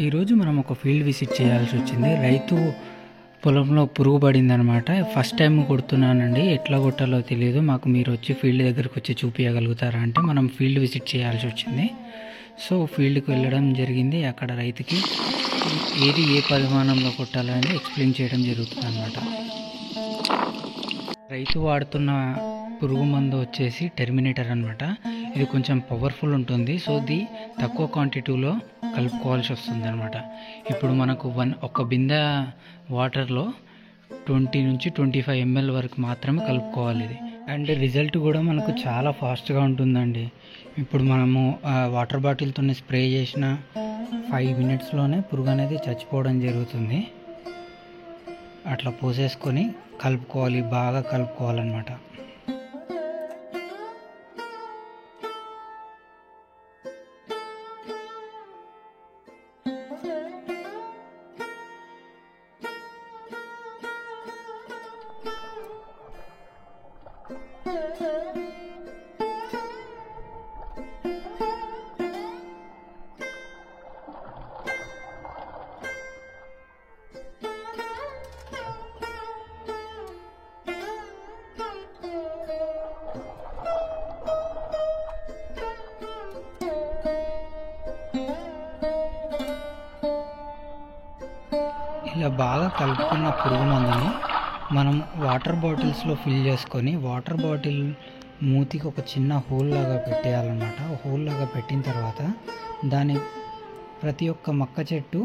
ఈరోజు మనం ఒక ఫీల్డ్ విజిట్ చేయాల్సి వచ్చింది. రైతు పొలంలో పురుగు పడిందనమాట. ఫస్ట్ టైం కొడుతున్నానండి, ఎట్లా కొట్టాలో తెలియదు, మాకు మీరు వచ్చి ఫీల్డ్ దగ్గరకు వచ్చి చూపించగలుగుతారా అంటే మనం ఫీల్డ్ విజిట్ చేయాల్సి వచ్చింది. సో ఫీల్డ్కి వెళ్ళడం జరిగింది. అక్కడ రైతుకి ఏది ఏ పరిమాణంలో కొట్టాలని ఎక్స్ప్లెయిన్ చేయడం జరుగుతుంది అనమాట. రైతు వాడుతున్న పురుగు మందు వచ్చేసి టెర్మినేటర్ అనమాట. ఇది కొంచెం పవర్ఫుల్ ఉంటుంది. సో ఇది తక్కువ క్వాంటిటీలో కలుపుకోవాల్సి వస్తుంది అనమాట. ఇప్పుడు మనకు ఒక బిందె వాటర్లో 20 నుంచి 25 ml వరకు మాత్రమే కలుపుకోవాలి ఇది. అండ్ రిజల్ట్ కూడా మనకు చాలా ఫాస్ట్గా ఉంటుందండి. ఇప్పుడు మనము వాటర్ బాటిల్తో స్ప్రే చేసిన 5 minutesలోనే పురుగు అనేది చచ్చిపోవడం జరుగుతుంది. అట్లా పోసేసుకొని కలుపుకోవాలి, బాగా కలుపుకోవాలన్నమాట. ఇలా బాగా కలుపుకున్న పురుగు మందుని మనం వాటర్ బాటిల్స్లో ఫిల్ చేసుకొని వాటర్ బాటిల్ మూతికి ఒక చిన్న హోల్ లాగా పెట్టేయాలన్నమాట. హోల్ లాగా పెట్టిన తర్వాత దాని ప్రతి ఒక్క మొక్క చెట్టు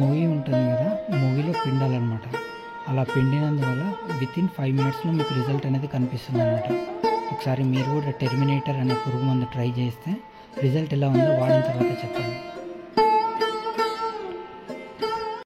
మొగి ఉంటుంది కదా, మొగిలో పిండాలన్నమాట. అలా పిండినందువల్ల వితిన్ 5 minutesలో మీకు రిజల్ట్ అనేది కనిపిస్తుంది అనమాట. ఒకసారి మీరు కూడా టెర్మినేటర్ అనే పురుగు మందు ట్రై చేస్తే రిజల్ట్ ఎలా ఉందో వాడిన తర్వాత చెప్పండి.